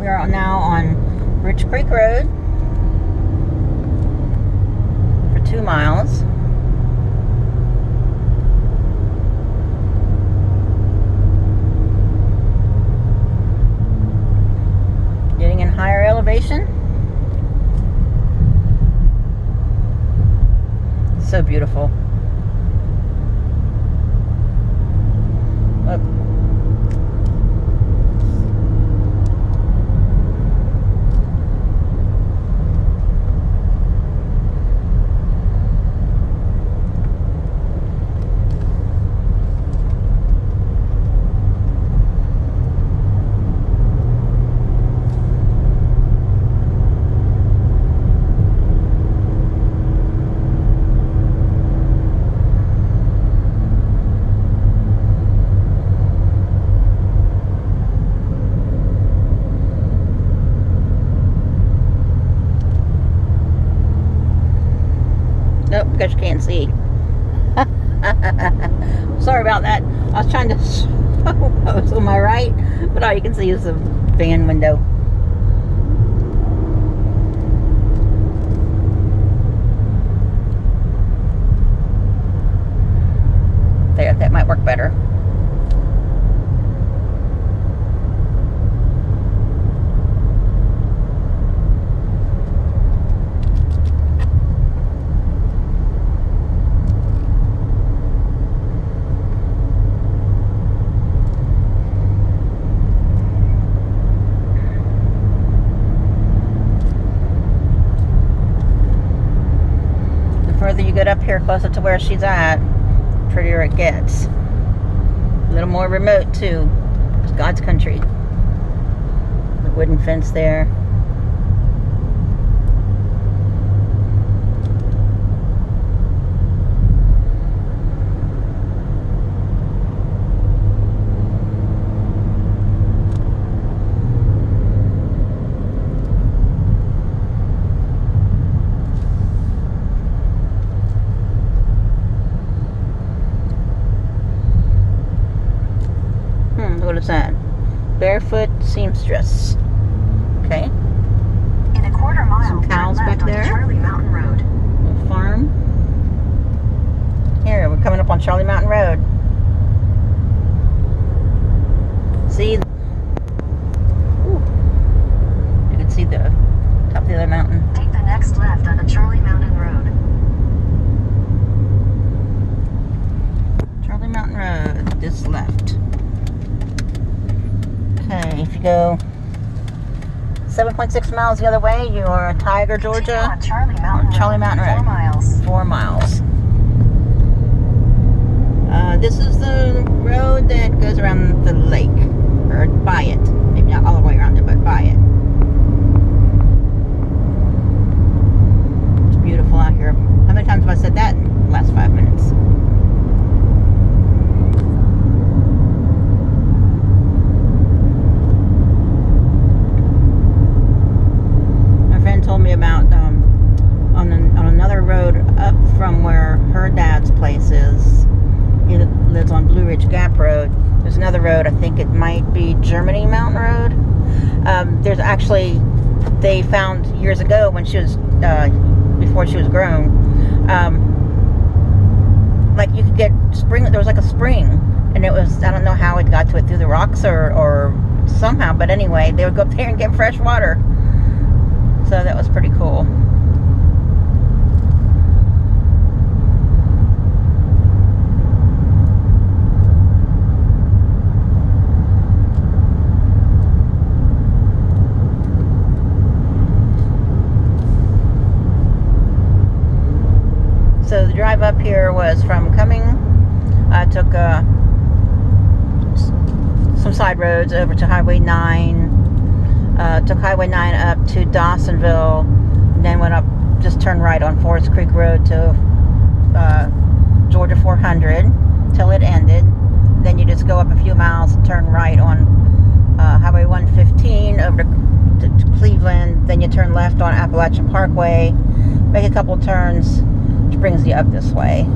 We are now on Rich Creek Road for 2 miles. Getting in higher elevation. So beautiful. Look. Nope, because you can't see. Sorry about that. I was trying to show I was on my right, but all you can see is the van window. There, that might work better. Further you get up here closer to where she's at, prettier it gets. A little more remote too. It's God's country. The wooden fence there. What is that? Barefoot seamstress. Okay. In a quarter mile, some cows turn left back there. On Charlie Mountain Road. A farm. Here, we're coming up on Charlie Mountain Road. See? Ooh. You can see the top of the other mountain. Take the next left on the Charlie Mountain Road. Charlie Mountain Road, this left. Okay, if you go 7.6 miles the other way, you are in Tiger, Georgia. On Charlie Mountain Road. 4 miles. 4 miles. This is the road that goes around the lake, or by it. Maybe not all the way around it, but by it. It's beautiful out here. How many times have I said that in the last 5 minutes? Told me about on another road up from where her dad's place is. He lives on Blue Ridge Gap Road. There's another road, I think it might be Germany Mountain Road. There's actually, they found years ago when she was before she was grown, like you could get spring, there was like a spring, and it was, I don't know how it got to it, through the rocks or somehow, but anyway, they would go up there and get fresh water. So that was pretty cool. So the drive up here was from Cumming. I took some side roads over to Highway 9. Took Highway 9 up to Dawsonville, and then went up, just turned right on Forest Creek Road to Georgia 400 till it ended. Then you just go up a few miles and turn right on Highway 115 over to Cleveland. Then you turn left on Appalachian Parkway, make a couple turns, which brings you up this way.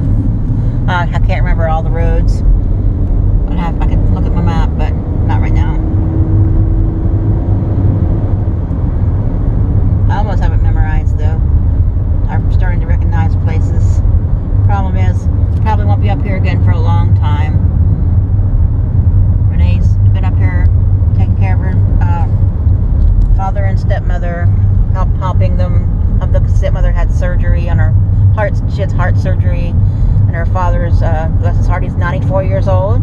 I can't remember all the roads. I could look at my map, but not right now. 94 years old.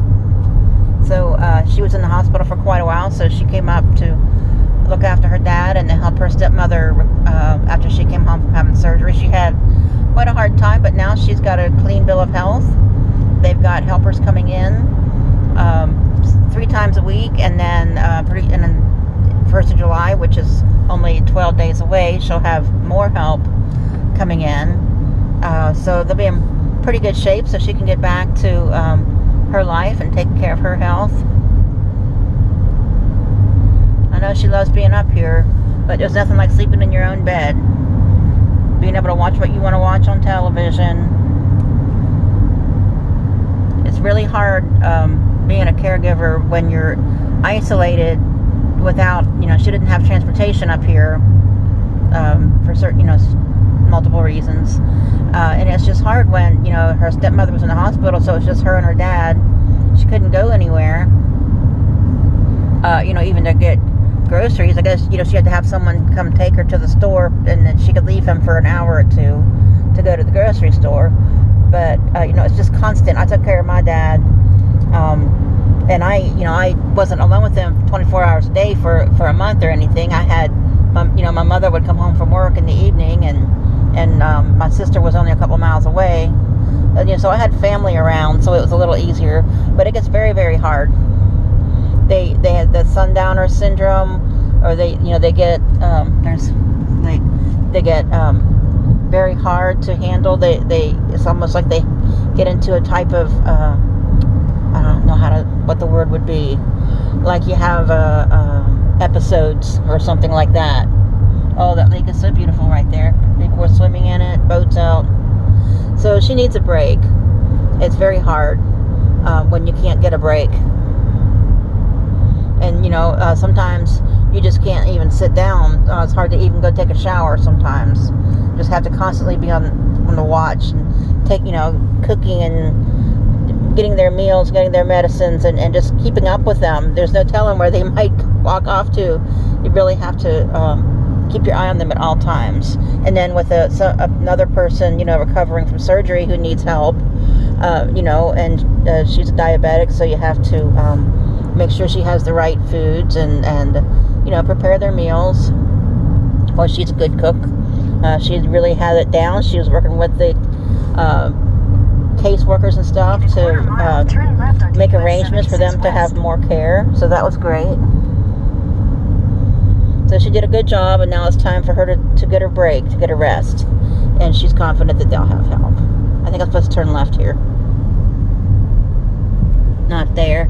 So she was in the hospital for quite a while, so she came up to look after her dad and to help her stepmother after she came home from having surgery. She had quite a hard time, but now she's got a clean bill of health. They've got helpers coming in 3 times a week, and then 1st of July, which is only 12 days away, she'll have more help coming in. So they'll be in pretty good shape so she can get back to her life and take care of her health. I know she loves being up here, but there's nothing like sleeping in your own bed. Being able to watch what you want to watch on television. It's really hard being a caregiver when you're isolated without, she didn't have transportation up here for certain, multiple reasons. And it's just hard when, her stepmother was in the hospital, so it's just her and her dad. She couldn't go anywhere, even to get groceries. I guess, she had to have someone come take her to the store, and then she could leave him for an hour or two to go to the grocery store. But, it's just constant. I took care of my dad, and I wasn't alone with him 24 hours a day for a month or anything. I had, my mother would come home from work in the evening, and my sister was only a couple miles away. So I had family around, so it was a little easier. But it gets very, very hard. They had the sundowner syndrome, or they get they get very hard to handle. It's almost like they get into a type of I don't know what the word would be. Like you have episodes or something like that. Oh, that lake is so beautiful right there. People were swimming in it, boats out. So she needs a break. It's very hard when you can't get a break. And, sometimes you just can't even sit down. It's hard to even go take a shower sometimes. You just have to constantly be on the watch and take, cooking and getting their meals, getting their medicines, and just keeping up with them. There's no telling where they might walk off to. You really have to keep your eye on them at all times. And then with another person, recovering from surgery who needs help, and she's a diabetic, so you have to make sure she has the right foods and prepare their meals. Well, she's a good cook. She really had it down. She was working with the caseworkers and stuff to make arrangements for them to have more care. So that was great. So she did a good job, and now it's time for her to get her break, to get a rest. And she's confident that they'll have help. I think I'm supposed to turn left here. Not there.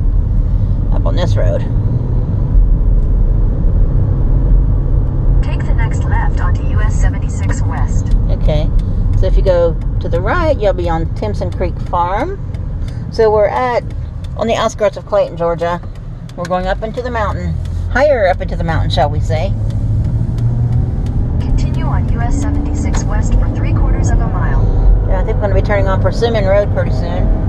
Up on this road. Take the next left onto US 76 West. Okay. So if you go to the right, you'll be on Timpson Creek Farm. So we're on the outskirts of Clayton, Georgia. We're going up into the mountain. Higher up into the mountain, shall we say. Continue on US 76 West for 3/4 of a mile. Yeah, I think we're going to be turning on Persimmon Road pretty soon.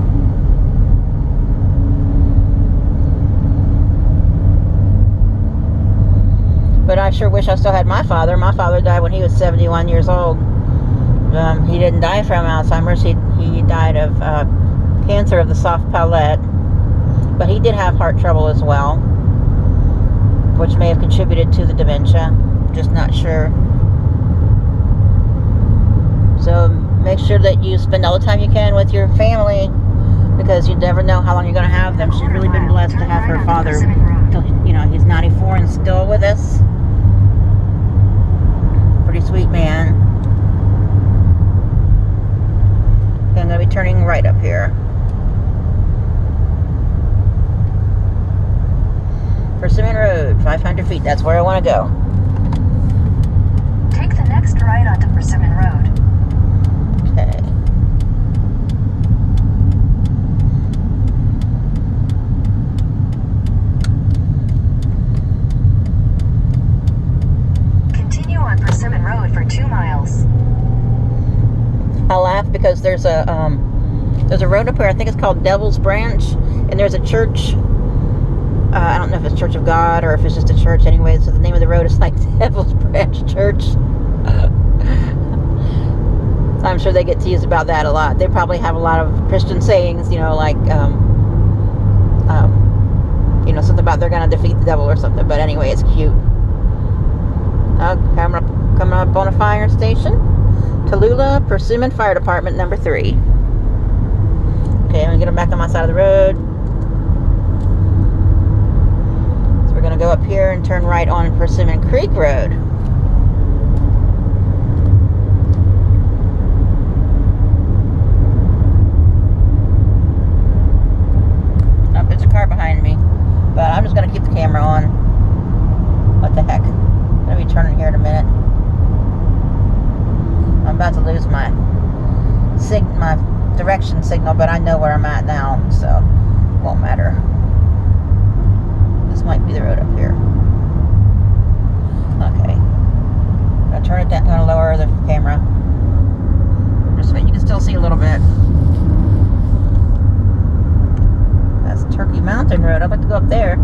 But I sure wish I still had my father. My father died when he was 71 years old. He didn't die from Alzheimer's. He died of cancer of the soft palate. But he did have heart trouble as well, which may have contributed to the dementia. Just not sure. So make sure that you spend all the time you can with your family, because you never know how long you're going to have them. She's really been blessed to have her father till, he's 94 and still with us. Pretty sweet man. Okay, I'm going to be turning right up here. Persimmon Road, 500 feet. That's where I want to go. Take the next right onto Persimmon Road. Okay. Continue on Persimmon Road for 2 miles. I laugh because there's a road up here. I think it's called Devil's Branch, and there's a church. I don't know if it's Church of God or if it's just a church anyway. So the name of the road is like Devil's Branch Church. I'm sure they get teased about that a lot. They probably have a lot of Christian sayings, like Something about they're gonna defeat the devil or something. But anyway, it's cute. Coming up on a fire station. Tallulah Persimmon Fire Department number 3. Okay, I'm gonna get them back on my side of the road. So we're gonna go up here and turn right on Persimmon Creek Road. Oh, there's a car behind me, but I'm just gonna keep the camera on. What the heck? I'm gonna be turning here in a minute. I'm about to lose my direction signal, but I know where I'm at now, so it won't matter. This might be the road up here. Okay. I'm gonna turn it down. I'm gonna lower the camera. Just so you can still see a little bit. That's Turkey Mountain Road. I'd like to go up there.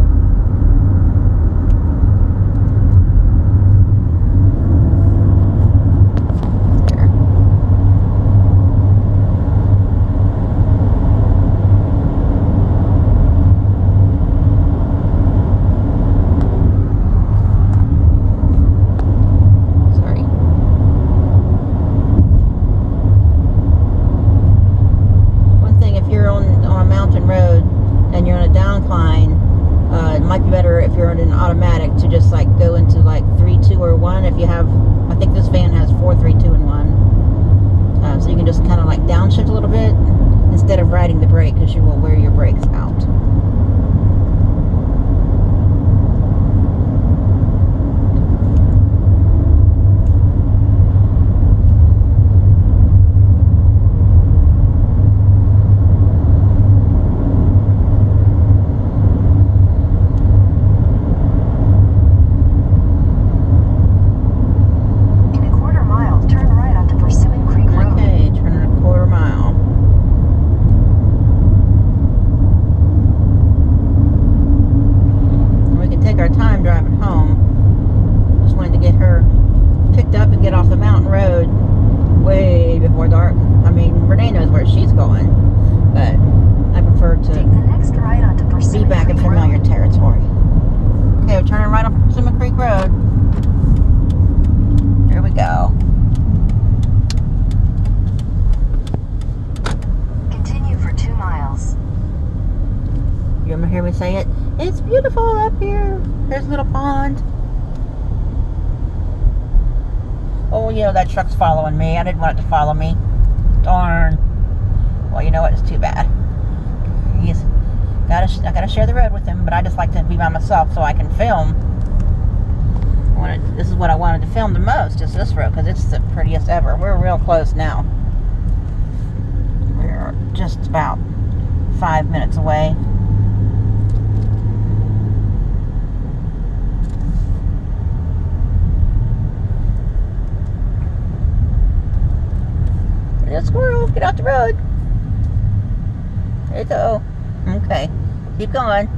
If you're in an automatic to just like go into like 3, 2, or 1. If you have, I think this van has 4, 3, 2, and 1. So you can just kind of like downshift a little bit instead of riding the brake, because you will wear your brakes out. Hear me say it? It's beautiful up here. There's a little pond. Oh, that truck's following me. I didn't want it to follow me. Darn. Well, you know what? It's too bad. I gotta share the road with him, but I just like to be by myself so I can film. This is what I wanted to film the most, is this road, because it's the prettiest ever. We're real close now. We're just about 5 minutes away. A squirrel, get out the road. There you go. Okay, keep going.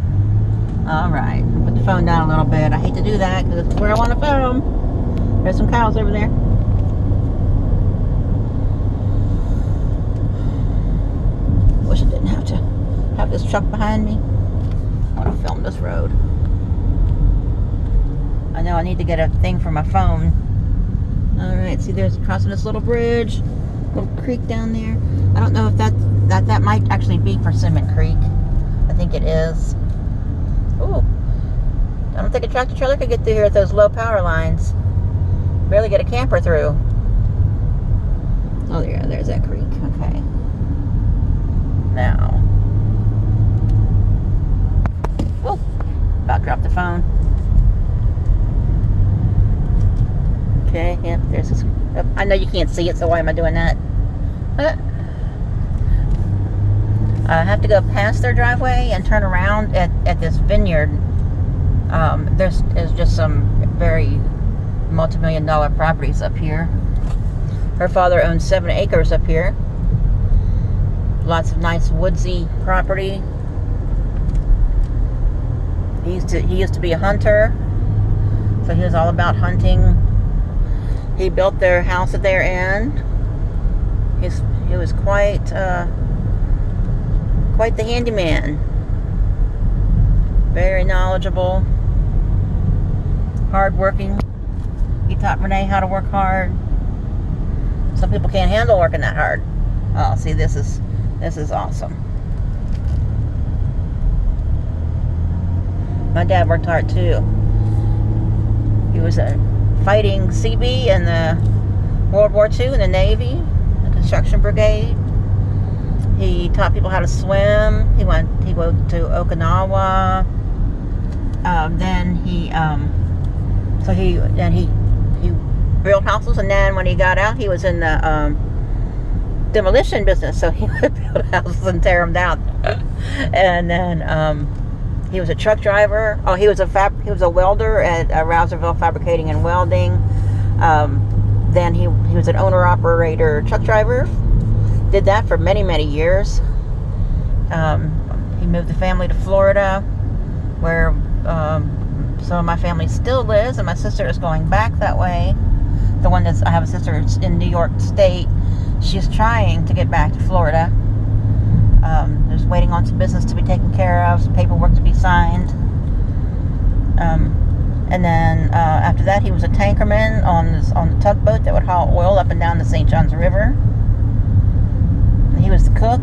Alright, put the phone down a little bit. I hate to do that because it's where I want to film. There's some cows over there. Wish I didn't have to have this truck behind me. I want to film this road. I know I need to get a thing for my phone. Alright, see, there's crossing this little bridge. Little creek down there. I don't know if that might actually be Persimmon Creek. I think it is. Ooh. I don't think a tractor trailer could get through here with those low power lines. Barely get a camper through. Oh yeah, there's that creek. Okay. Now. Oh, about dropped the phone. Okay, yep, there's this. Oh, I know you can't see it, so why am I doing that? I have to go past their driveway and turn around at this vineyard. There's just some very multi-million-dollar properties up here. Her father owns 7 acres up here. Lots of nice woodsy property. He used to be a hunter, so he was all about hunting. He built their house that they're in. He was quite the handyman. Very knowledgeable. Hardworking. He taught Renee how to work hard. Some people can't handle working that hard. Oh, see, this is awesome. My dad worked hard too. He was a fighting CB in the World War II in the Navy, the construction brigade. He taught people how to swim. He went to Okinawa. Then he built houses, and then when he got out, he was in the demolition business. So he would build houses and tear them down. And then he was a truck driver. Oh, he was a welder at Rouserville Fabricating and Welding. Then he was an owner-operator truck driver. Did that for many, many years. He moved the family to Florida, where some of my family still lives, and my sister is going back that way. I have a sister in New York State. She's trying to get back to Florida. There's waiting on some business to be taken care of, some paperwork to be signed. And then after that, he was a tankerman on the tugboat that would haul oil up and down the St. Johns River. He was the cook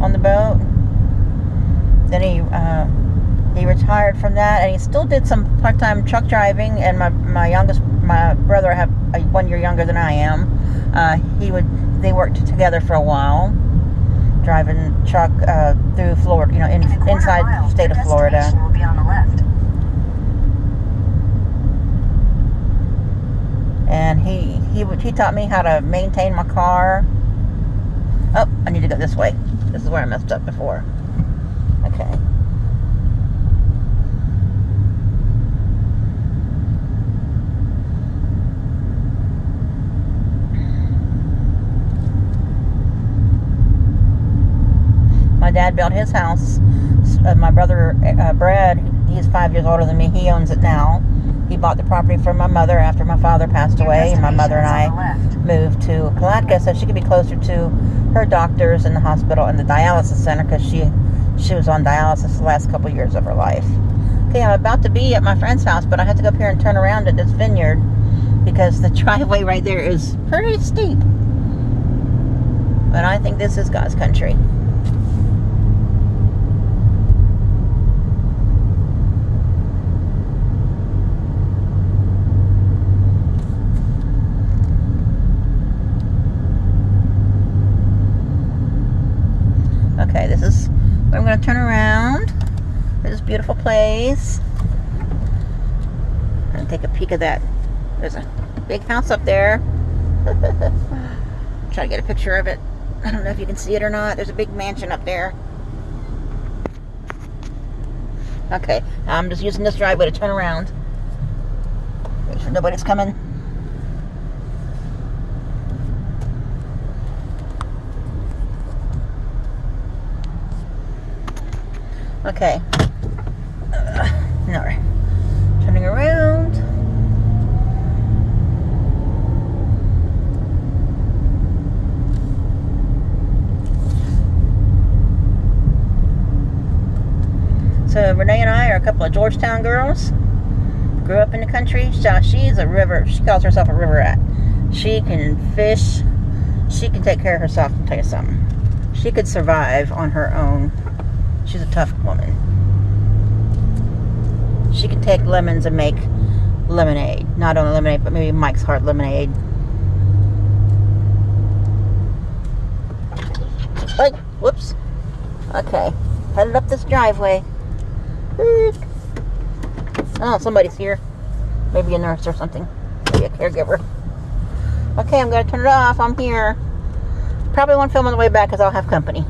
on the boat. Then he retired from that, and he still did some part-time truck driving. And my brother, I have 1 year younger than I am. They worked together for a while, driving truck through Florida, inside the state of Florida. Will be on the left. And he taught me how to maintain my car. Oh, I need to go this way. This is where I messed up before. Okay. My dad built his house. My brother, Brad, he's 5 years older than me. He owns it now. He bought the property from my mother after my father passed away, and my mother and I moved to Palatka so she could be closer to her doctors and the hospital and the dialysis center, because she was on dialysis the last couple years of her life. Okay, I'm about to be at my friend's house, but I have to go up here and turn around at this vineyard because the driveway right there is pretty steep. But I think this is God's country. Okay, this is where I'm going to turn around. This beautiful place. I'm going to take a peek of that. There's a big house up there. Try to get a picture of it. I don't know if you can see it or not. There's a big mansion up there. Okay, I'm just using this driveway to turn around. Make sure nobody's coming. Okay. No. Turning around. So Renee and I are a couple of Georgetown girls. Grew up in the country. She's a river. She calls herself a river rat. She can fish. She can take care of herself. I'll tell you something. She could survive on her own. She's a tough woman. She can take lemons and make lemonade. Not only lemonade, but maybe Mike's Hard Lemonade. Hey, whoops. Okay, headed up this driveway. Oh, somebody's here. Maybe a nurse or something. Maybe a caregiver. Okay, I'm going to turn it off. I'm here. Probably won't film on the way back because I'll have company.